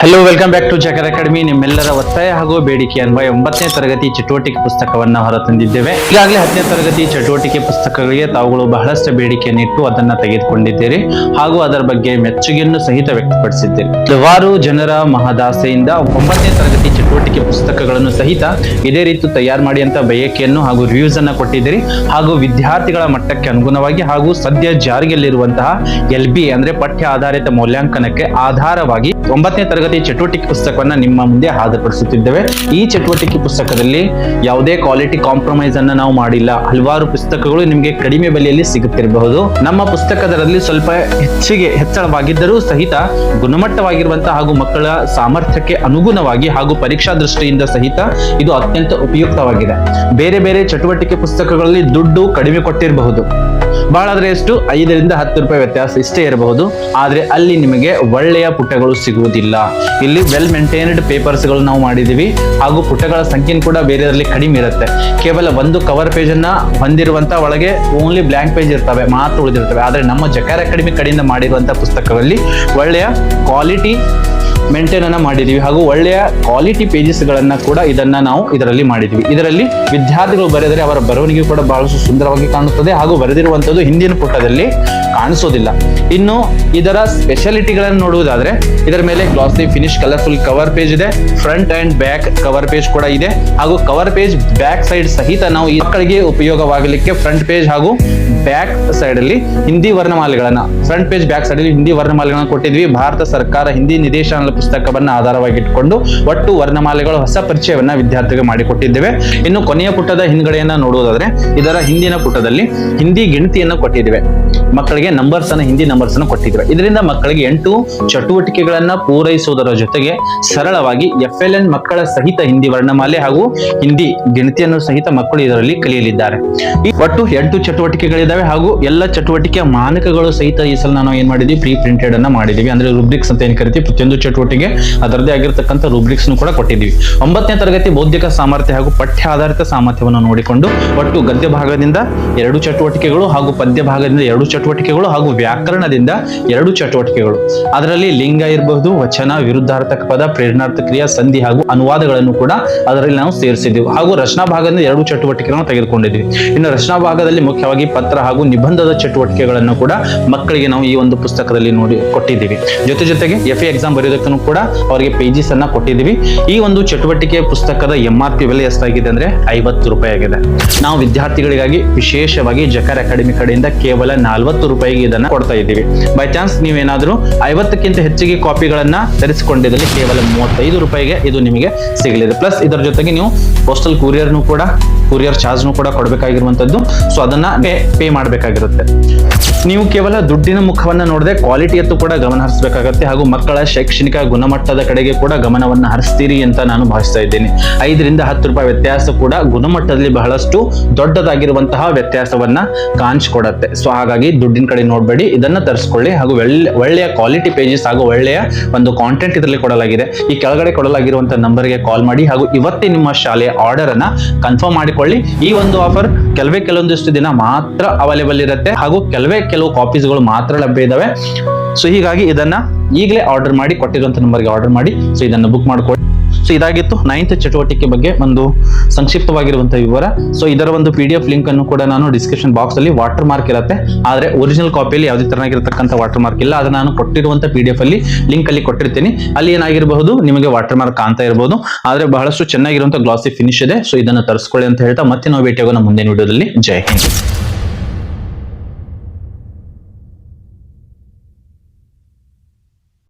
Hello welcome back to Zakir academy. ನಿಮ್ಮೆಲ್ಲರ ಒತ್ತಾಯ ಹಾಗೂ ಬೇಡಿಕೆ ಅನ್ವಯ 9ನೇ ತರಗತಿ ಚಟುವಟಿಕೆ ಪುಸ್ತಕವನ್ನ ಹೊರತಂದಿದ್ದೇವೆ. ಈಗಾಗಲೇ 10ನೇ ತರಗತಿ ಚಟುವಟಿಕೆ ಪುಸ್ತಕಗಳಿಗೆ ತಾವುಗಳು ಬಹಳಷ್ಟು ಬೇಡಿಕೆಯನ್ನು ಇಟ್ಟು ಅದನ್ನ ತೆಗೆದುಕೊಂಡಿದ್ದೀರಿ ಹಾಗೂ ಅದರ ಬಗ್ಗೆ ಮೆಚ್ಚುಗೆಯನ್ನು ಸಹಿತ ವ್ಯಕ್ತಪಡಿಸಿದ್ದೀರಿ. ಹಲವಾರು ಜನರ ಮಹದಾಸೆಯಿಂದ 9ನೇ ತರಗತಿ ಚಟುವಟಿಕೆ ಪುಸ್ತಕಗಳನ್ನು ಸಹಿತ ಇದೇ ರೀತಿ ತಯಾರು ಮಾಡಿ ಅಂತ ಬಯಕೆಯನ್ನು ಹಾಗೂ ರಿವ್ಯೂಸ್ ಅನ್ನ ಕೊಟ್ಟಿದ್ದೀರಿ. ಹಾಗೂ ವಿದ್ಯಾರ್ಥಿಗಳ ಮಟ್ಟಕ್ಕೆ ಅನುಗುಣವಾಗಿ ಹಾಗೂ ಸದ್ಯ ಜಾರಿಯಲ್ಲಿರುವಂತಹ LB ಅಂದ್ರೆ ಪಠ್ಯ ಆಧಾರಿತ ಮೌಲ್ಯಾಂಕನಕ್ಕೆ ಆಧಾರವಾಗಿ 9ನೇ ತರಗತಿ ಚಟುವಟಿಕೆ ಪುಸ್ತಕವನ್ನ ನಿಮ್ಮ ಮುಂದೆ ಹಾಜರುಪಡಿಸುತ್ತಿದ್ದೇವೆ. ಈ ಚಟುವಟಿಕೆ ಪುಸ್ತಕದಲ್ಲಿ ಯಾವುದೇ ಕ್ವಾಲಿಟಿ ಕಾಂಪ್ರಮೈಸ್ ಅನ್ನ ನಾವು ಮಾಡಿಲ್ಲ. ಹಲವಾರು ಪುಸ್ತಕಗಳು ನಿಮಗೆ ಕಡಿಮೆ ಬೆಲೆಯಲ್ಲಿ ಸಿಗುತ್ತಿರಬಹುದು. ನಮ್ಮ ಪುಸ್ತಕದಲ್ಲಿ ಸ್ವಲ್ಪ ಹೆಚ್ಚಳವಾಗಿದ್ದರೂ ಸಹಿತ ಗುಣಮಟ್ಟವಾಗಿರುವಂತಹ ಹಾಗೂ ಮಕ್ಕಳ ಸಾಮರ್ಥ್ಯಕ್ಕೆ ಅನುಗುಣವಾಗಿ ಹಾಗೂ ಪರೀಕ್ಷಾ ದೃಷ್ಟಿಯಿಂದ ಸಹಿತ ಇದು ಅತ್ಯಂತ ಉಪಯುಕ್ತವಾಗಿದೆ. ಬೇರೆ ಬೇರೆ ಚಟುವಟಿಕೆ ಪುಸ್ತಕಗಳಲ್ಲಿ ದುಡ್ಡು ಕಡಿಮೆ ಕೊಟ್ಟಿರಬಹುದು, ಬಹಳ ಆದ್ರೆ ಎಷ್ಟು 5 ರಿಂದ 10 ರೂಪಾಯಿ ವ್ಯತ್ಯಾಸ ಇಷ್ಟೇ ಇರಬಹುದು. ಆದ್ರೆ ಅಲ್ಲಿ ನಿಮಗೆ ಒಳ್ಳೆಯ ಪುಟಗಳು ಸಿಗುವುದಿಲ್ಲ. ಇಲ್ಲಿ ವೆಲ್ ಮೇಂಟೈನ್ಡ್ ಪೇಪರ್ಸ್ ಗಳು ನಾವು ಮಾಡಿದೀವಿ ಹಾಗೂ ಪುಟಗಳ ಸಂಖ್ಯೆ ಕೂಡ ಬೇರೆಯಲ್ಲಿ ಕಡಿಮೆ ಇರುತ್ತೆ. ಕೇವಲ ಒಂದು ಕವರ್ ಪೇಜ್ ಅನ್ನ ಹೊಂದಿರುವಂತಹ ಒಳಗೆ ಓನ್ಲಿ ಬ್ಲಾಂಕ್ ಪೇಜ್ ಇರ್ತವೆ ಮಾತ್ರ ಉಳಿದಿರ್ತವೆ. ಆದ್ರೆ ನಮ್ಮ ಜಕಾರ್ ಅಕಾಡೆಮಿ ಕಡೆಯಿಂದ ಮಾಡಿರುವಂತಹ ಪುಸ್ತಕಗಳಲ್ಲಿ ಒಳ್ಳೆಯ ಕ್ವಾಲಿಟಿ ಮೇಂಟೈನ್ ಅನ್ನ ಮಾಡಿದೀವಿ ಹಾಗೂ ಒಳ್ಳೆಯ ಕ್ವಾಲಿಟಿ ಪೇಜಸ್ ಗಳನ್ನ ಕೂಡ ನಾವು ಇದರಲ್ಲಿ ಮಾಡಿದ್ವಿ. ಇದರಲ್ಲಿ ವಿದ್ಯಾರ್ಥಿಗಳು ಬರೆದರೆ ಅವರ ಬರವಣಿಗೆ ಕೂಡ ಬಹಳಷ್ಟು ಸುಂದರವಾಗಿ ಕಾಣುತ್ತದೆ ಹಾಗೂ ಬರೆದಿರುವಂತದ್ದು ಹಿಂದಿನ ಪುಟದಲ್ಲಿ ಕಾಣಿಸೋದಿಲ್ಲ. ಇನ್ನು ಇದರ ಸ್ಪೆಷಾಲಿಟಿಗಳನ್ನು ನೋಡುವುದಾದ್ರೆ ಇದರ ಮೇಲೆ glossy finish colourful cover page ಇದೆ, front and back cover page ಕೂಡ ಇದೆ ಹಾಗೂ ಕವರ್ ಪೇಜ್ ಬ್ಯಾಕ್ ಸೈಡ್ ಸಹಿತ ನಾವು ಈ ಮಕ್ಕಳಿಗೆ ಉಪಯೋಗವಾಗಲಿಕ್ಕೆ ಫ್ರಂಟ್ ಪೇಜ್ ಹಾಗೂ ಬ್ಯಾಕ್ ಸೈಡ್ ಅಲ್ಲಿ ಹಿಂದಿ ವರ್ಣಮಾಲೆಗಳನ್ನ ಫ್ರಂಟ್ ಪೇಜ್ ಬ್ಯಾಕ್ ಸೈಡ್ ಅಲ್ಲಿ ಹಿಂದಿ ವರ್ಣಮಾಲೆಗಳನ್ನ ಕೊಟ್ಟಿದ್ವಿ. ಭಾರತ ಸರ್ಕಾರ ಹಿಂದಿ ನಿರ್ದೇಶನಾಲಯ ಪುಸ್ತಕವನ್ನ ಆಧಾರವಾಗಿಟ್ಟುಕೊಂಡು ಒಟ್ಟು ವರ್ಣಮಾಲೆಗಳ ಹೊಸ ಪರಿಚಯವನ್ನ ವಿದ್ಯಾರ್ಥಿಗಳಿಗೆ ಮಾಡಿಕೊಟ್ಟಿದ್ದೇವೆ. ಇನ್ನು ಕೊನೆಯ ಪುಟದ ಹಿಂದ್ಗಡೆಯನ್ನ ನೋಡುವುದಾದ್ರೆ ಇದರ ಹಿಂದಿನ ಪುಟದಲ್ಲಿ ಹಿಂದಿ ಗಿಣತಿಯನ್ನು ಕೊಟ್ಟಿದ್ದೇವೆ. ಮಕ್ಕಳಿಗೆ ಹಿಂದಿ ನಂಬರ್ಸ್ ಅನ್ನು ಕೊಟ್ಟಿದ್ದೇವೆ. ಇದರಿಂದ ಮಕ್ಕಳಿಗೆ 8 ಚಟುವಟಿಕೆಗಳನ್ನ ಪೂರೈಸುವುದರ ಜೊತೆಗೆ ಸರಳವಾಗಿ FLN ಮಕ್ಕಳ ಸಹಿತ ಹಿಂದಿ ವರ್ಣಮಾಲೆ ಹಾಗೂ ಹಿಂದಿ ಗಿಣತಿಯನ್ನು ಸಹಿತ ಮಕ್ಕಳು ಇದರಲ್ಲಿ ಕಲಿಯಲಿದ್ದಾರೆ. ಈ ಒಟ್ಟು 8 ಚಟುವಟಿಕೆಗಳಿದ್ದಾವೆ ಹಾಗೂ ಎಲ್ಲ ಚಟುವಟಿಕೆಯ ಮಾನಕಗಳು ಸಹಿತ ಈ ಸಲ ನಾವು ಏನ್ ಮಾಡಿದ್ವಿ, ಪ್ರೀ ಪ್ರಿಂಟೆಡ್ ಅನ್ನ ಮಾಡಿದೀವಿ. ಅಂದ್ರೆ ರೂಬ್ರಿಕ್ಸ್ ಅಂತ ಏನ್ ಕರಿತೀವಿ, ಪ್ರತಿಯೊಂದು ಚಟುವಟಿಕೆ ಅದರದೇ ಆಗಿರತಕ್ಕಂಥ ರೂಬ್ರಿಕ್ಸ್ ಕೂಡ ಕೊಟ್ಟಿದ್ದೀವಿ. 9ನೇ ತರಗತಿ ಬೌದ್ಧಿಕ ಸಾಮರ್ಥ್ಯ ಹಾಗೂ ಪಠ್ಯ ಆಧಾರಿತ ಸಾಮರ್ಥ್ಯವನ್ನು ನೋಡಿಕೊಂಡು ಒಟ್ಟು ಗದ್ಯ ಭಾಗದಿಂದ 2 ಚಟುವಟಿಕೆಗಳು ಹಾಗೂ ಪದ್ಯ ಭಾಗದಿಂದ 2 ಚಟುವಟಿಕೆಗಳು ಹಾಗೂ ವ್ಯಾಕರಣದಿಂದ 2 ಚಟುವಟಿಕೆಗಳು. ಅದರಲ್ಲಿ ಲಿಂಗ ಇರಬಹುದು, ವಚನ, ವಿರುದ್ಧಾರ್ಥಕ ಪದ, ಪ್ರೇರಣಾರ್ಥಕ ಕ್ರಿಯಾ, ಸಂಧಿ ಹಾಗೂ ಅನುವಾದಗಳನ್ನು ಕೂಡ ಅದರಲ್ಲಿ ನಾವು ಸೇರಿಸಿದ್ದೀವಿ. ಹಾಗೂ ರಚನಾ ಭಾಗದಿಂದ 2 ಚಟುವಟಿಕೆಗಳನ್ನು ತೆಗೆದುಕೊಂಡಿದ್ವಿ. ಇನ್ನು ರಚನಾ ಭಾಗದಲ್ಲಿ ಮುಖ್ಯವಾಗಿ ಪತ್ರ ಹಾಗೂ ನಿಬಂಧದ ಚಟುವಟಿಕೆಗಳನ್ನು ಕೂಡ ಮಕ್ಕಳಿಗೆ ನಾವು ಈ ಒಂದು ಪುಸ್ತಕದಲ್ಲಿ ನೋಡಿ ಕೊಟ್ಟಿದ್ದೀವಿ. ಜೊತೆಗೆ FA ಎಕ್ಸಾಮ್ ಬರೆಯೋದಕ್ಕೂ ಕೂಡ ಅವರಿಗೆ ಪೇಜಸ್ ಅನ್ನ ಕೊಟ್ಟಿದ್ದೀವಿ. ಈ ಒಂದು ಚಟುವಟಿಕೆ ಪುಸ್ತಕದ MRP ಬೆಲೆ ಎಷ್ಟಾಗಿದೆ ಅಂದ್ರೆ 50 ರೂಪಾಯಿ ಆಗಿದೆ. ನಾವು ವಿದ್ಯಾರ್ಥಿಗಳಿಗಾಗಿ ವಿಶೇಷವಾಗಿ ಜಕಾರ್ ಅಕಾಡೆಮಿ ಕಡೆಯಿಂದ ಕೇವಲ 40 ರೂಪಾಯಿಗೆ ಇದನ್ನ ಕೊಡ್ತಾ ಇದ್ದೀವಿ. ಬೈ ಚಾನ್ಸ್ ನೀವೇನಾದ್ರೂ 50ಕ್ಕಿಂತ ಹೆಚ್ಚಿಗೆ ಕಾಪಿಗಳನ್ನ ತರಿಸಿಕೊಂಡಿದ್ದಲ್ಲಿ ಕೇವಲ 35 ರೂಪಾಯಿಗೆ ಇದು ನಿಮಗೆ ಸಿಗಲಿದೆ. ಪ್ಲಸ್ ಇದರ ಜೊತೆಗೆ ನೀವು ಪೋಸ್ಟಲ್ ಕೂರಿಯರ್ ಚಾರ್ಜ್ ಕೂಡ ಕೊಡಬೇಕಾಗಿರುವಂತದ್ದು. ಸೊ ಅದನ್ನ ಪೇ ಮಾಡಬೇಕಾಗಿರುತ್ತೆ. ನೀವು ಕೇವಲ ದುಡ್ಡಿನ ಮುಖವನ್ನ ನೋಡದೆ ಕ್ವಾಲಿಟಿಯತ್ತು ಕೂಡ ಗಮನ ಹರಿಸಬೇಕಾಗತ್ತೆ ಹಾಗೂ ಮಕ್ಕಳ ಶೈಕ್ಷಣಿಕ ಗುಣಮಟ್ಟದ ಕಡೆಗೆ ಕೂಡ ಗಮನವನ್ನ ಹರಿಸ್ತೀರಿ ಅಂತ ನಾನು ಭಾವಿಸ್ತಾ ಇದ್ದೇನೆ. 5 ರಿಂದ 10 ರೂಪಾಯಿ ವ್ಯತ್ಯಾಸ ಕೂಡ ಗುಣಮಟ್ಟದಲ್ಲಿ ಬಹಳಷ್ಟು ದೊಡ್ಡದಾಗಿರುವಂತಹ ವ್ಯತ್ಯಾಸವನ್ನ ಕಾಣಿಸ್ಕೊಡತ್ತೆ. ಸೊ ಹಾಗಾಗಿ ದುಡ್ಡಿನ ಕಡೆ ನೋಡ್ಬೇಡಿ, ಇದನ್ನ ತರಿಸ್ಕೊಳ್ಳಿ ಹಾಗೂ ಒಳ್ಳೆಯ ಕ್ವಾಲಿಟಿ ಪೇಜಸ್ ಹಾಗೂ ಒಳ್ಳೆಯ ಒಂದು ಕಾಂಟೆಂಟ್ ಇದರಲ್ಲಿ ಕೊಡಲಾಗಿದೆ. ಈ ಕೆಳಗಡೆ ಕೊಡಲಾಗಿರುವಂತಹ ನಂಬರ್ಗೆ ಕಾಲ್ ಮಾಡಿ ಹಾಗೂ ಇವತ್ತೇ ನಿಮ್ಮ ಶಾಲೆಯ ಆರ್ಡರ್ ಅನ್ನ ಕನ್ಫರ್ಮ್ ಮಾಡಿಕೊಳ್ಳಿ. ಈ ಒಂದು ಆಫರ್ ಕೆಲವೊಂದಿಷ್ಟು ದಿನ ಮಾತ್ರ ಅವೈಲೇಬಲ್ ಇರುತ್ತೆ ಹಾಗೂ ಕೆಲವು ಕಾಪೀಸ್ಗಳು ಮಾತ್ರ ಲಭ್ಯ ಇದಾವೆ. ಸೊ ಹೀಗಾಗಿ ಇದನ್ನ ಈಗಲೇ ಆರ್ಡರ್ ಮಾಡಿ, ಕೊಟ್ಟಿರುವಂತ ನಂಬರ್ಗೆ ಆರ್ಡರ್ ಮಾಡಿ. ಸೊ ಇದನ್ನ ಬುಕ್ ಮಾಡ್ಕೊಳ್ಳಿ. ಸೊ ಇದಾಗಿತ್ತು 9th ಚಟುವಟಿಕೆ ಬಗ್ಗೆ ಒಂದು ಸಂಕ್ಷಿಪ್ತವಾಗಿರುವಂತಹ ವಿವರ. ಸೊ ಇದರ ಒಂದು PDF ಲಿಂಕ್ ಅನ್ನು ಕೂಡ ನಾನು ಡಿಸ್ಕ್ರಿಪ್ಷನ್ ಬಾಕ್ಸ್ ಅಲ್ಲಿ ವಾಟರ್ ಮಾರ್ಕ್ ಇರುತ್ತೆ. ಆದ್ರೆ ಒರಿಜಿನಲ್ ಕಾಪಿಯಲ್ಲಿ ಯಾವುದೇ ತರನಾಗಿರತಕ್ಕಂಥ ವಾಟರ್ ಮಾರ್ಕ್ ಇಲ್ಲ. ಅದನ್ನ ನಾನು ಕೊಟ್ಟಿರುವಂತಹ PDF ಅಲ್ಲಿ ಲಿಂಕ್ ಅಲ್ಲಿ ಕೊಟ್ಟಿರ್ತೀನಿ. ಅಲ್ಲಿ ಏನಾಗಿರಬಹುದು, ನಿಮಗೆ ವಾಟರ್ ಮಾರ್ಕ್ ಕಾಣ್ತಾ ಇರಬಹುದು. ಆದ್ರೆ ಬಹಳಷ್ಟು ಚೆನ್ನಾಗಿರುವಂತಹ ಗ್ಲಾಸಿ ಫಿನಿಶ್ ಇದೆ. ಸೊ ಇದನ್ನ ತರಿಸ್ಕೊಳ್ಳಿ ಅಂತ ಹೇಳ್ತಾ ಮತ್ತೆ ನಾವು ಭೇಟಿಯಾಗೋಣ ಮುಂದಿನ ವಿಡಿಯೋದಲ್ಲಿ. ಜೈ ಹಿಂದ್.